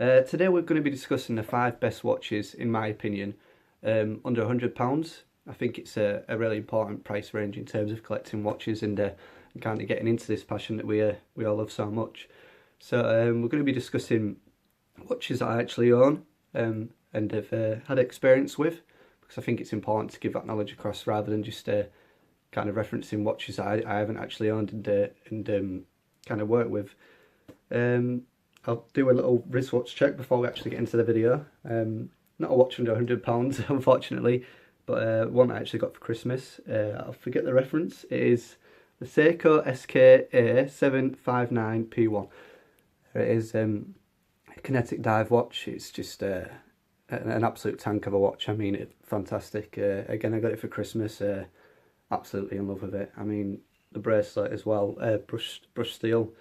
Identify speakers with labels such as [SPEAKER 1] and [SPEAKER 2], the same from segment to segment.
[SPEAKER 1] Today we're going to be discussing the 5 best watches, in my opinion, under £100. I think it's a really important price range in terms of collecting watches and kind of getting into this passion that we all love so much. So we're going to be discussing watches that I actually own and have had experience with, because I think it's important to give that knowledge across rather than just kind of referencing watches that I haven't actually owned and kind of worked with. I'll do a little wristwatch check before we actually get into the video. Not a watch under £100, unfortunately, but one I actually got for Christmas. I'll forget the reference. It is the Seiko SKA 759P1. There it is, a kinetic dive watch. It's just an absolute tank of a watch. I mean, it's fantastic. Again, I got it for Christmas. Absolutely in love with it. I mean, the bracelet as well, brushed steel.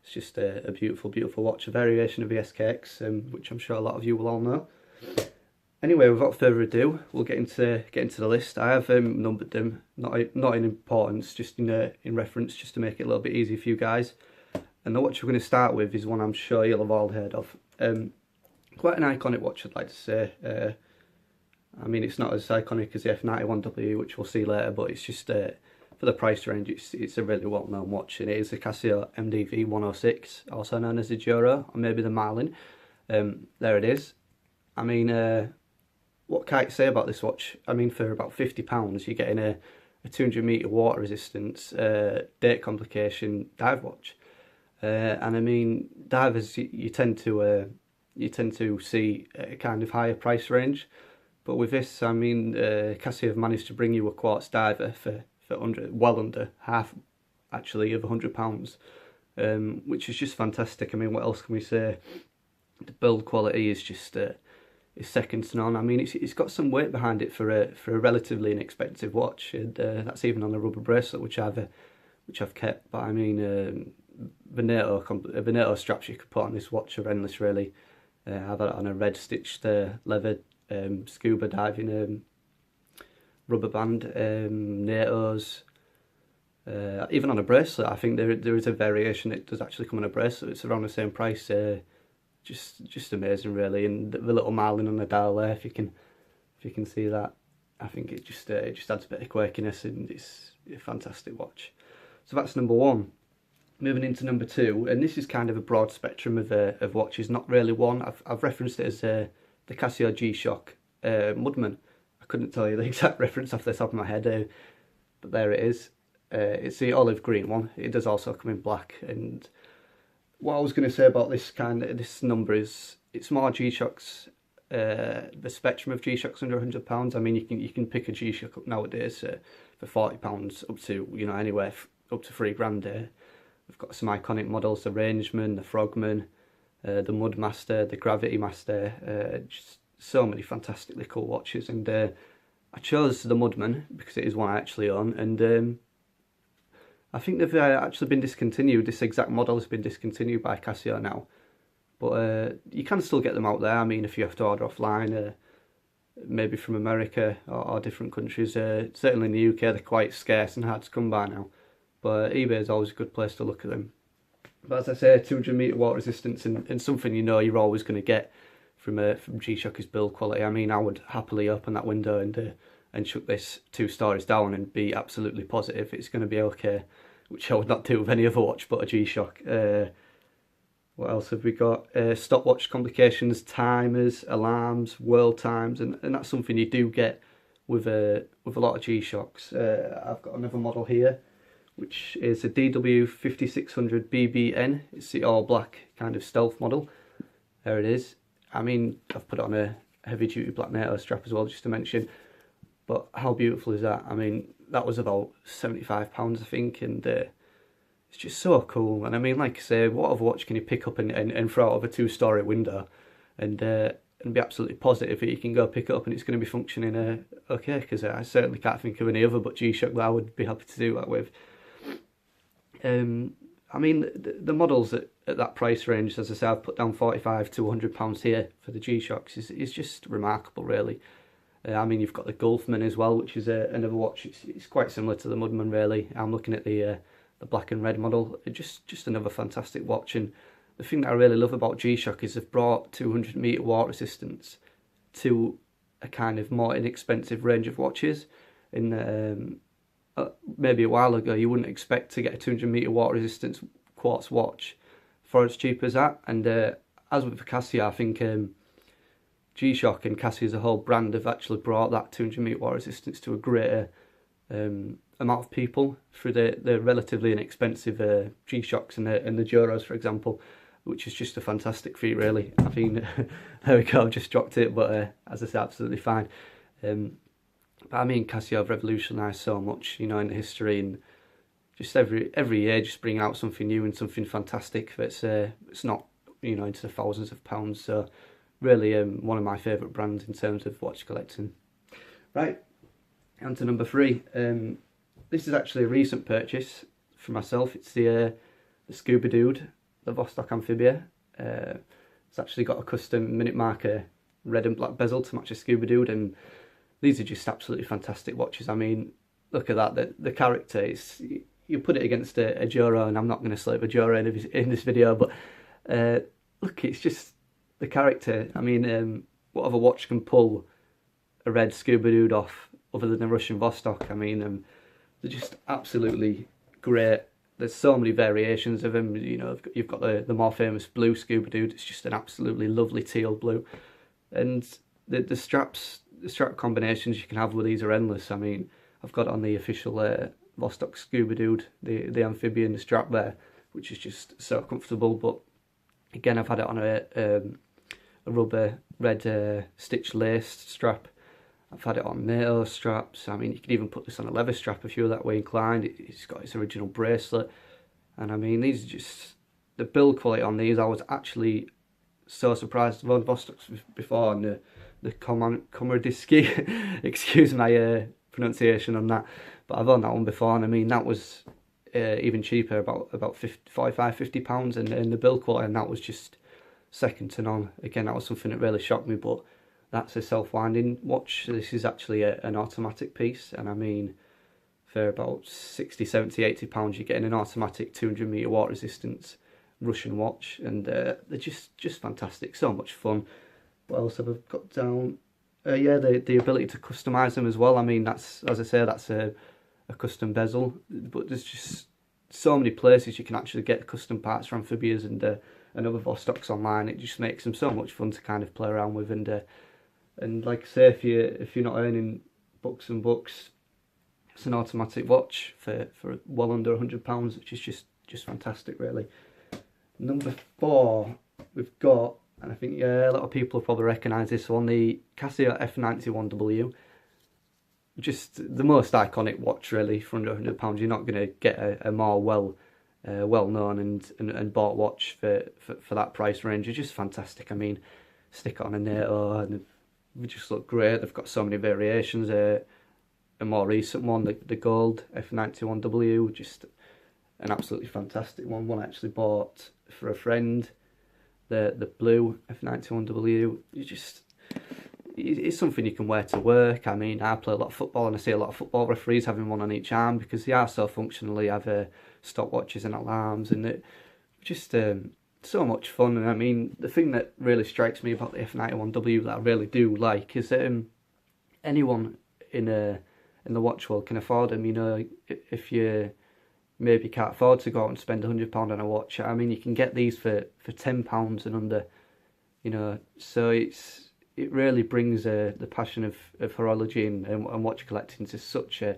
[SPEAKER 1] It's just a beautiful, beautiful watch, a variation of the SKX, which I'm sure a lot of you will all know. Anyway, without further ado, we'll get into the list. I have numbered them, not in importance, just in reference, just to make it a little bit easier for you guys. And the watch we're going to start with is one I'm sure you'll have all heard of. Quite an iconic watch, I'd like to say. I mean, it's not as iconic as the F91W, which we'll see later, but it's just for the price range, it's a really well-known watch, and it is the Casio MDV 106, also known as the Juro, or maybe the Marlin. There it is. I mean, what can I say about this watch? I mean, for about £50, you're getting a 200-metre water resistance, date complication dive watch. And I mean, divers, you tend to see a kind of higher price range, but with this, I mean, Casio have managed to bring you a quartz diver for well under half, actually, of £100, which is just fantastic. I mean, what else can we say? The build quality is just is second to none. I mean, it's got some weight behind it for a relatively inexpensive watch, and that's even on a rubber bracelet, which I've kept. But I mean, Veneto straps you could put on this watch are endless, really. I've had it on a red stitched leather scuba diving rubber band, NATO's, even on a bracelet. I think there is a variation. It does actually come on a bracelet. It's around the same price. Just amazing, really. And the little marlin on the dial there, if you can see that, I think it just adds a bit of quirkiness, and it's a fantastic watch. So that's number one. Moving into number two, and this is kind of a broad spectrum of watches, not really one. I've referenced it as the Casio G-Shock Mudman. I couldn't tell you the exact reference off the top of my head, but there it is. It's the olive green one. It does also come in black. And what I was going to say about this number is it's more G-Shocks, the spectrum of G-Shocks under £100. I mean, you can pick a G-Shock up nowadays for £40 up to, you know, anywhere up to £3 We've got some iconic models: the Rangeman, the Frogman, the Mudmaster, the Gravity Master. Just so many fantastically cool watches, and I chose the Mudman because it is one I actually own, and I think they've actually been discontinued. This exact model has been discontinued by Casio now, but you can still get them out there. I mean, if you have to order offline, maybe from America or different countries. Certainly in the UK, they're quite scarce and hard to come by now, but eBay is always a good place to look at them. But as I say, 200-metre water resistance and something you know you're always going to get from G-Shock is build quality. I mean, I would happily open that window and chuck this 2 stories down and be absolutely positive it's going to be okay, which I would not do with any other watch but a G-Shock. What else have we got? Stopwatch complications, timers, alarms, world times, and that's something you do get with a lot of G-Shocks. I've got another model here, which is a DW5600 BBN. It's the all black kind of stealth model. There it is. I mean, I've put it on a heavy duty black NATO strap as well, just to mention. But how beautiful is that? I mean, that was about £75, I think, and it's just so cool. And I mean, like I say, what other watch can you pick up and throw out of a 2-story window and be absolutely positive that you can go pick it up and it's going to be functioning okay? Because I certainly can't think of any other but G-Shock that I would be happy to do that with. I mean, the models at that price range, as I say, I've put down £45 to £100 here for the G-Shocks, is just remarkable, really. I mean, you've got the Gulfman as well, which is another watch. It's quite similar to the Mudman, really. I'm looking at the black and red model. Just another fantastic watch, and the thing that I really love about G-Shock is they've brought 200 metre water resistance to a kind of more inexpensive range of watches. In maybe a while ago, you wouldn't expect to get a 200 metre water resistance quartz watch for as cheap as that. And as with Casio, I think G-Shock and Casio as a whole brand have actually brought that 200 metre water resistance to a greater amount of people through the relatively inexpensive G-Shocks and the Joros, for example, which is just a fantastic feat, really. I mean, there we go, I've just dropped it, but as I said, absolutely fine. But I mean, Casio have revolutionised so much, you know, in the history, and just every year just bringing out something new and something fantastic that's it's not, you know, into the thousands of pounds. So really one of my favourite brands in terms of watch collecting. Right, on to number 3. This is actually a recent purchase for myself. It's the Scuba Dude, the Vostok Amphibia. It's actually got a custom minute marker red and black bezel to match a Scuba Dude, and these are just absolutely fantastic watches. I mean, look at that, the character is, you put it against a Joro, and I'm not going to slap a Joro in this video, but look, it's just the character. I mean, what other watch can pull a red Scuba Dude off other than a Russian Vostok? I mean, they're just absolutely great. There's so many variations of them. You know, you've got the more famous blue Scuba Dude. It's just an absolutely lovely teal blue, and the strap combinations you can have with these are endless. I mean, I've got on the official Vostok Scuba Dude, the amphibian, the strap there, which is just so comfortable. But again, I've had it on a rubber red stitch laced strap. I've had it on NATO straps. I mean, you could even put this on a leather strap if you're that way inclined. It's got its original bracelet. And I mean, these are just, the build quality on these, I was actually so surprised. I've owned Vostoks before, and the Komordiski, excuse my pronunciation on that, but I've owned that one before, and I mean, that was even cheaper, about 45, 50 pounds, and the build quality, and that was just second to none. Again, that was something that really shocked me, but that's a self-winding watch. This is actually an automatic piece, and I mean, for about 60, 70, 80 pounds, you're getting an automatic 200 metre water resistance Russian watch, and they're just fantastic, so much fun. What else have I got down? Yeah, the ability to customise them as well. I mean, that's, as I say, that's a custom bezel, but there's just so many places you can actually get custom parts for amphibias and other Vostoks online. It just makes them so much fun to kind of play around with, and like I say, if you're not earning bucks and bucks, it's an automatic watch for well under £100, which is just fantastic, really. Number 4, we've got, and I think a lot of people will probably recognise this one, the Casio F91W. Just the most iconic watch, really, for under £100. You're not going to get a more well-known and bought watch for that price range. It's just fantastic. I mean, stick it on a NATO, and they just look great. They've got so many variations. A more recent one, the gold F91W, just an absolutely fantastic one I actually bought for a friend. The blue F91W, it's something you can wear to work. I mean, I play a lot of football, and I see a lot of football referees having one on each arm because they are so functionally have stopwatches and alarms, and it just so much fun. And I mean, the thing that really strikes me about the F91W that I really do like is that anyone in the watch world can afford them. You know, if you maybe can't afford to go out and spend £100 on a watch, I mean, you can get these for £10 and under. You know, so it really brings the passion of horology and watch collecting to such a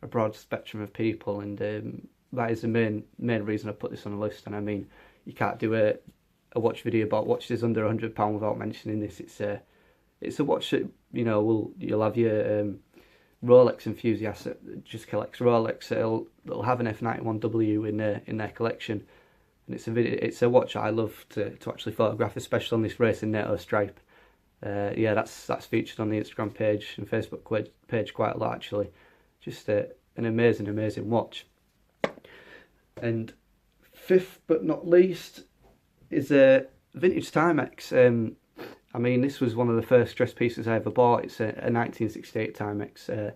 [SPEAKER 1] broad spectrum of people, and that is the main reason I put this on the list. And I mean, you can't do a watch video about watches under £100 without mentioning this. It's a watch that, you know, you'll have your Rolex enthusiast that just collects Rolex. They'll have an F91W in their collection, and it's a watch I love to actually photograph, especially on this racing NATO stripe. Yeah, that's featured on the Instagram page and Facebook page quite a lot, actually. Just an amazing watch. And fifth but not least is a vintage Timex. I mean, this was one of the first dress pieces I ever bought. It's a 1968 Timex.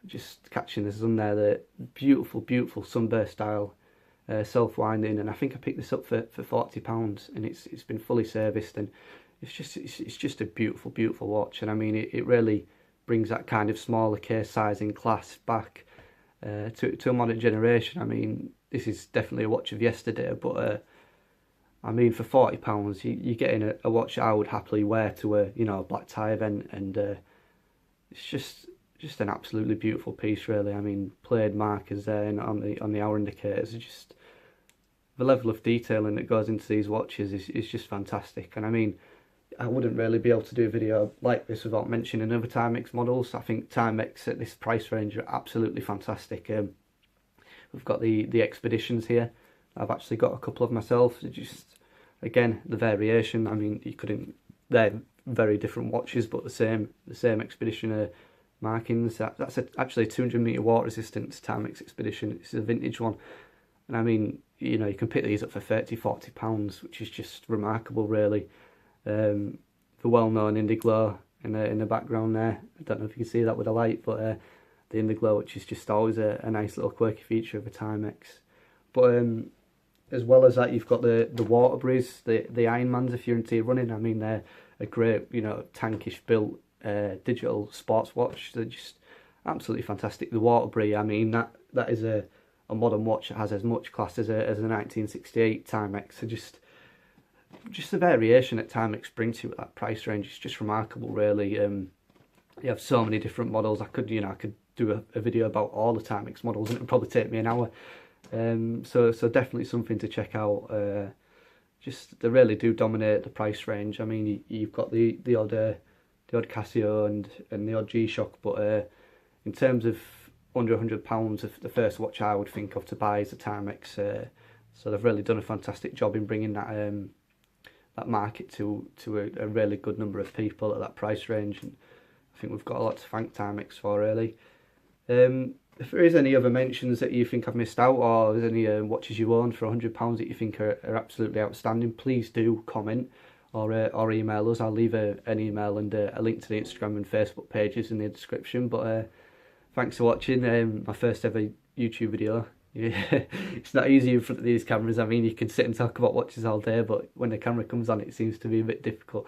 [SPEAKER 1] Just catching the sun there, the beautiful sunburst style self-winding, and I think I picked this up for £40, and it's been fully serviced, and it's just a beautiful watch. And I mean, it really brings that kind of smaller case size in class back to a modern generation. I mean, this is definitely a watch of yesterday, but I mean, for £40, you're getting a watch I would happily wear to a black tie event, and it's just an absolutely beautiful piece, really. I mean, played markers there and on the hour indicators, just the level of detailing that goes into these watches is just fantastic. And I mean, I wouldn't really be able to do a video like this without mentioning other Timex models. I think Timex at this price range are absolutely fantastic. We've got the Expeditions here. I've actually got a couple of myself. Just, again, the variation. I mean, they're very different watches, but the same Expedition markings. That's actually a 200 meter water resistance Timex Expedition. It's a vintage one, and I mean, you can pick these up for £30–40, which is just remarkable, really. The well-known Indiglo in the background there. I don't know if you can see that with the light, but the Indiglo, which is just always a nice little quirky feature of a Timex. But as well as that, you've got the Waterburys, the Ironmans, if you're into running. I mean, they're a great, tankish built digital sports watch. They're just absolutely fantastic. The Waterbury, I mean, that is a modern watch that has as much class as a 1968 Timex. So just the variation that Timex brings you at that price range is just remarkable, really. You have so many different models. I could do a video about all the Timex models, and it would probably take me an hour. So definitely something to check out. Just they really do dominate the price range. I mean, you've got the odd Casio and the odd G-Shock, but in terms of under £100, the first watch I would think of to buy is a Timex. So they've really done a fantastic job in bringing that market to a really good number of people at that price range, and I think we've got a lot to thank Timex for, really. If there is any other mentions that you think I've missed out, or there's any watches you own for £100 that you think are absolutely outstanding, please do comment or email us. I'll leave an email and a link to the Instagram and Facebook pages in the description. But thanks for watching my first ever YouTube video. It's not easy in front of these cameras. I mean, you can sit and talk about watches all day, but when the camera comes on, it seems to be a bit difficult.